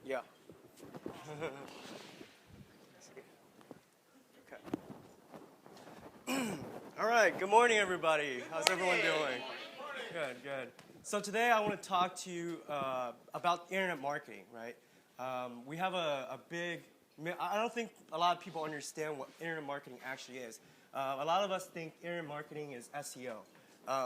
Yeah. Okay. All right. Good morning, everybody. How's everyone doing? Good, good. So today I want to talk to you about internet marketing, right? We have a big, I don't think a lot of people understand what internet marketing actually is. A lot of us think internet marketing is SEO,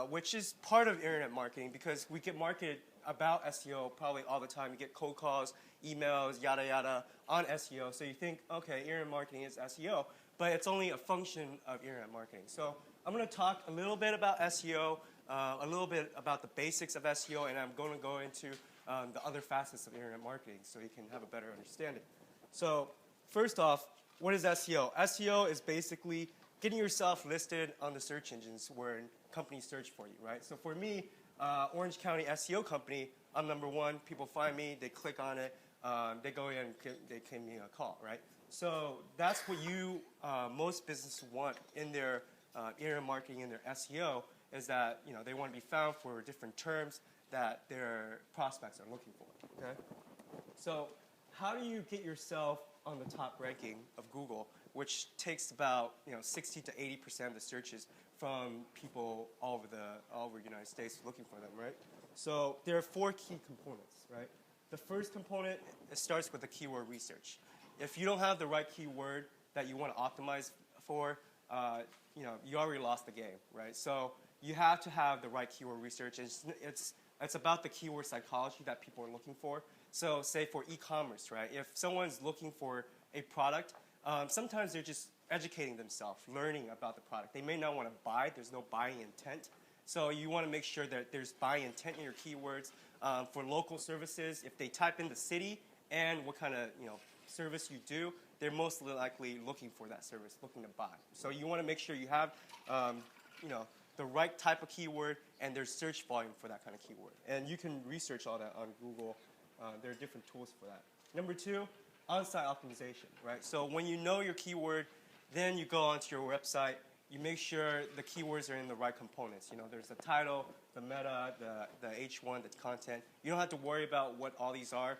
which is part of internet marketing because we get marketed about SEO probably all the time. You get cold calls, emails, yada yada on SEO. So you think, okay, internet marketing is SEO, but it's only a function of internet marketing. So I'm going to talk a little bit about SEO, a little bit about the basics of SEO, and I'm going to go into the other facets of internet marketing so you can have a better understanding. So first off, what is SEO? SEO is basically getting yourself listed on the search engines where companies search for you, right? So for me, Orange County SEO company, I'm number one. People find me, they click on it, they go in and they give me a call, right? So that's what most businesses want in their internet marketing, in their SEO, is that they want to be found for different terms that their prospects are looking for. Okay, so how do you get yourself on the top ranking of Google, which takes about 60 to 80% of the searches from people all over the United States looking for them, right? So there are 4 key components, right? The first component, it starts with the keyword research. If you don't have the right keyword that you want to optimize for, you already lost the game, right? So you have to have the right keyword research. It's about the keyword psychology that people are looking for. So say for e-commerce, right? If someone's looking for a product, sometimes they're just educating themselves, learning about the product. They may not want to buy. There's no buying intent. So you want to make sure that there's buying intent in your keywords. For local services, if they type in the city and what kind of service you do, they're most likely looking for that service, looking to buy. So you want to make sure you have the right type of keyword and there's search volume for that kind of keyword. And you can research all that on Google. There are different tools for that. Number 2, on-site optimization, right? So when you know your keyword, then you go onto your website. You make sure the keywords are in the right components. There's the title, the meta, the H1, the content. You don't have to worry about what all these are.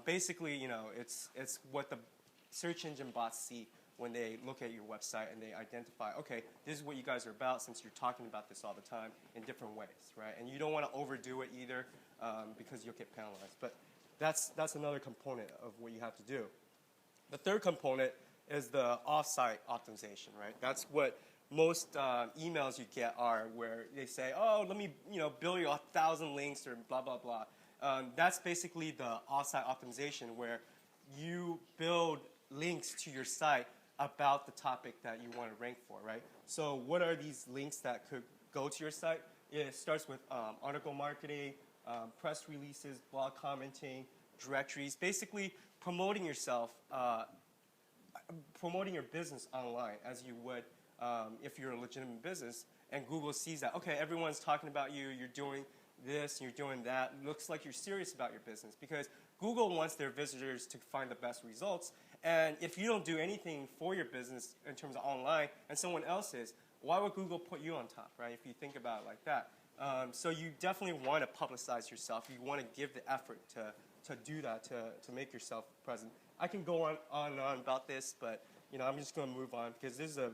Basically, it's what the search engine bots see when they look at your website and they identify, okay, this is what you guys are about since you're talking about this all the time in different ways, right? And you don't want to overdo it either because you'll get penalized. But that's another component of what you have to do. The third component is the off-site optimization, right? That's what most emails you get are, where they say, oh, let me build you 1,000 links or blah, blah, blah. That's basically the off-site optimization, where you build links to your site about the topic that you want to rank for, right? So what are these links that could go to your site? It starts with article marketing, press releases, blog commenting, directories, basically promoting yourself, promoting your business online as you would if you're a legitimate business. And Google sees that, okay, everyone's talking about you, you're doing this, you're doing that. Looks like you're serious about your business, because Google wants their visitors to find the best results. And if you don't do anything for your business in terms of online and someone else is, why would Google put you on top, right? If you think about it like that. So you definitely want to publicize yourself. You want to give the effort to do that, to make yourself present. I can go on and on about this, but I'm just going to move on because it's a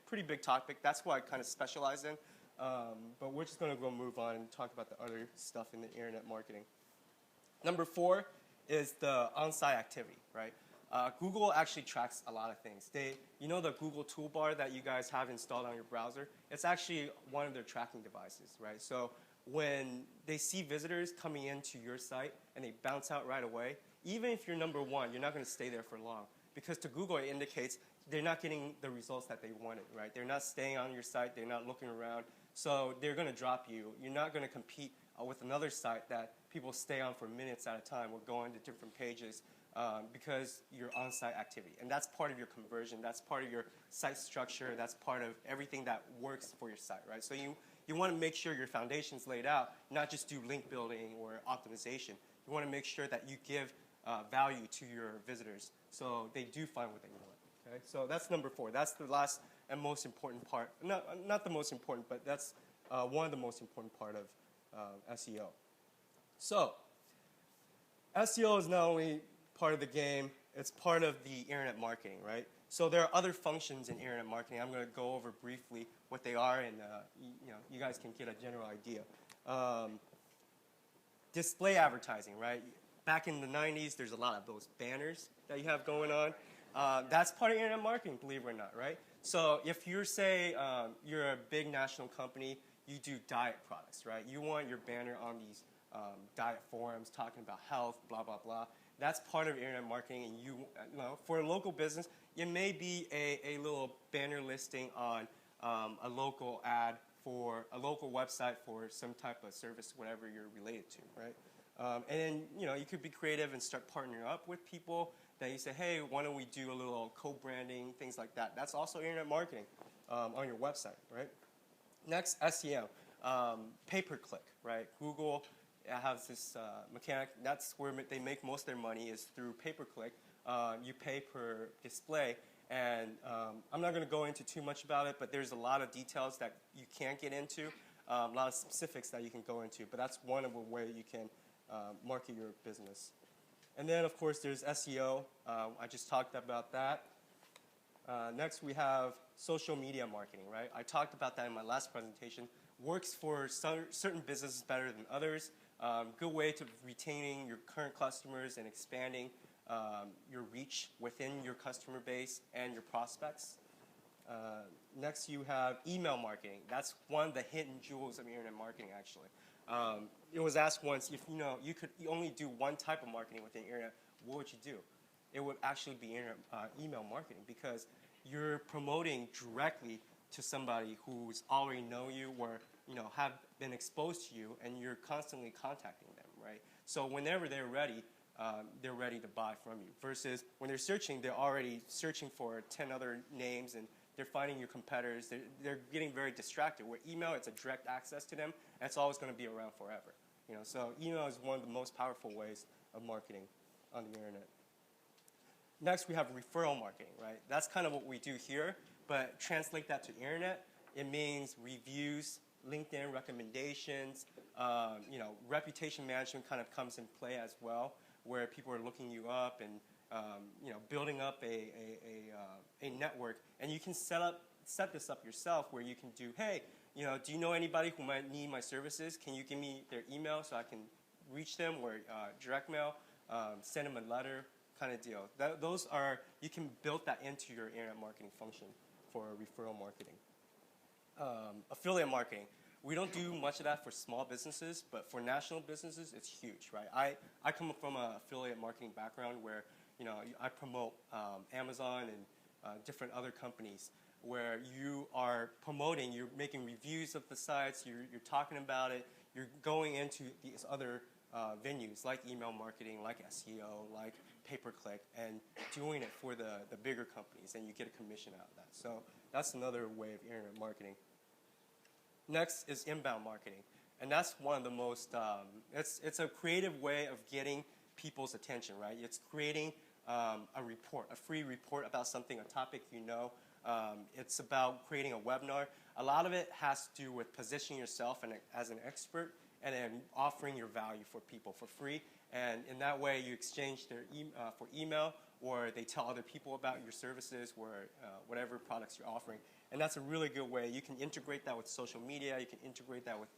pretty big topic. That's what I kind of specialize in. But we're just going to move on and talk about the other stuff in the internet marketing. Number 4 is the on-site activity, right? Google actually tracks a lot of things. The Google toolbar that you guys have installed on your browser, it's actually one of their tracking devices, right? So when they see visitors coming into your site and they bounce out right away, even if you're number 1, you're not going to stay there for long, because to Google it indicates they're not getting the results that they wanted, right? They're not staying on your site, they're not looking around, so they're going to drop you. You're not going to compete with another site that people stay on for minutes at a time or going to different pages because you're on-site activity. And that's part of your conversion, that's part of your site structure, that's part of everything that works for your site, right? So you want to make sure your foundation's laid out, not just do link building or optimization. You want to make sure that you give value to your visitors so they do find what they want. Okay? So that's number 4. That's the last and most important part. Not the most important, but that's one of the most important part of SEO. So SEO is not only part of the game, it's part of the internet marketing, right? So there are other functions in internet marketing. I'm going to go over briefly what they are, and you guys can get a general idea. Display advertising, right? Back in the 90s, there's a lot of those banners that you have going on. That's part of internet marketing, believe it or not, right? So if you're, say, you're a big national company, you do diet products, right? You want your banner on these diet forums talking about health, blah, blah, blah. That's part of internet marketing, and you know, for a local business, it may be a little banner listing on a local ad for a local website for some type of service, whatever you're related to, right? And then, you know, you could be creative and start partnering up with people that you say, hey, why don't we do a little co-branding, things like that. That's also internet marketing on your website, right? Next, SEM, pay-per-click, right? Google has this mechanic. That's where they make most of their money is through pay-per-click. You pay per display. And I'm not going to go into too much about it, but there's a lot of details that you can't get into, a lot of specifics that you can go into. But that's one of the way you can market your business. And then, of course, there's SEO. I just talked about that. Next, we have social media marketing, right? I talked about that in my last presentation. Works for certain businesses better than others. Good way to retaining your current customers and expanding your reach within your customer base and your prospects. Next, you have email marketing. That's one of the hidden jewels of internet marketing, actually. It was asked once, if you could only do one type of marketing within internet, what would you do? It would actually be email marketing, because you're promoting directly to somebody who's already know you or have been exposed to you, and you're constantly contacting them, right? So whenever they're ready to buy from you. Versus when they're searching, they're already searching for 10 other names, and they're finding your competitors. They're getting very distracted. Where email, it's a direct access to them, and it's always going to be around forever. So email is one of the most powerful ways of marketing on the internet. Next, we have referral marketing, right? That's kind of what we do here, but translate that to internet. It means reviews, LinkedIn recommendations, reputation management kind of comes in play as well, where people are looking you up and building up a network. And you can set this up yourself, where you can do, hey, do you know anybody who might need my services? Can you give me their email so I can reach them, or direct mail, send them a letter, kind of deal. You can build that into your internet marketing function for referral marketing. Affiliate marketing. We don't do much of that for small businesses, but for national businesses, it's huge, right? I come from an affiliate marketing background where, I promote Amazon and different other companies, where you are promoting, you're making reviews of the sites, you're talking about it, you're going into these other venues like email marketing, like SEO, like pay-per-click, and doing it for the bigger companies, and you get a commission out of that. So that's another way of internet marketing. Next is inbound marketing, and that's one of the most, it's a creative way of getting people's attention, right? It's creating a report, a free report about something, a topic it's about creating a webinar. A lot of it has to do with positioning yourself as an expert, and then offering your value for people for free. And in that way, you exchange their for email, or they tell other people about your services, or whatever products you're offering. And that's a really good way. You can integrate that with social media. You can integrate that with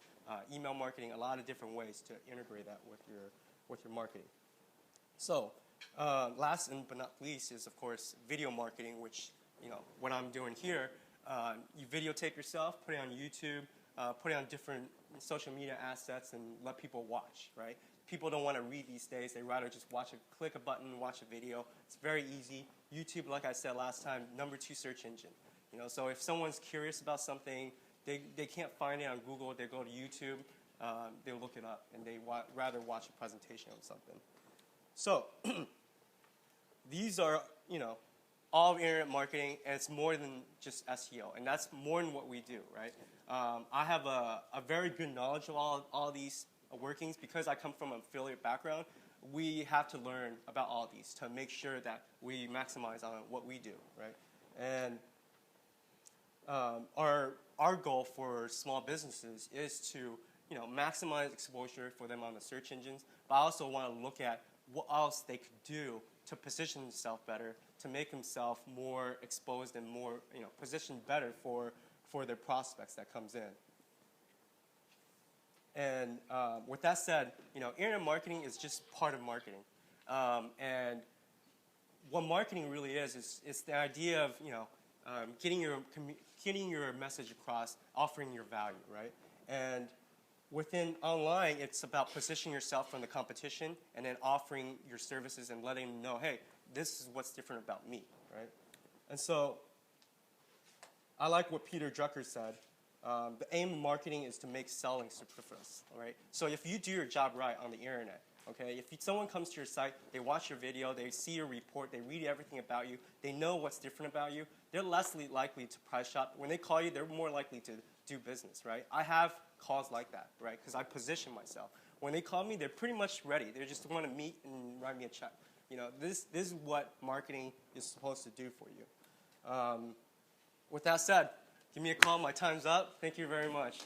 email marketing. A lot of different ways to integrate that with your marketing. So last but not least is, of course, video marketing, which what I'm doing here. You videotape yourself, put it on YouTube, put it on different social media assets, and let people watch, right? People don't want to read these days. They rather just click a button, watch a video. It's very easy. YouTube, like I said last time, #2 search engine. So if someone's curious about something, they can't find it on Google, they go to YouTube, they look it up, and they rather watch a presentation on something. So these are, all of internet marketing, and it's more than just SEO, and that's more than what we do, right? I have a very good knowledge of all these workings. Because I come from an affiliate background. We have to learn about all these to make sure that we maximize on what we do, right? And our goal for small businesses is to maximize exposure for them on the search engines, but I also want to look at what else they could do to position themselves better, to make themselves more exposed and more, positioned better for their prospects that comes in. And with that said, internet marketing is just part of marketing. And what marketing really is the idea of, getting your message across, offering your value, right? And within online, it's about positioning yourself from the competition and then offering your services and letting them know, hey, this is what's different about me, right? And so I like what Peter Drucker said. The aim of marketing is to make selling superfluous, right? So if you do your job right on the internet, okay, if someone comes to your site, they watch your video, they see your report, they read everything about you, they know what's different about you, they're less likely to price shop. When they call you, they're more likely to do business, right? I have calls like that, right? Because I position myself. When they call me, they're pretty much ready. They just want to meet and write me a check. This is what marketing is supposed to do for you. With that said, give me a call. My time's up. Thank you very much.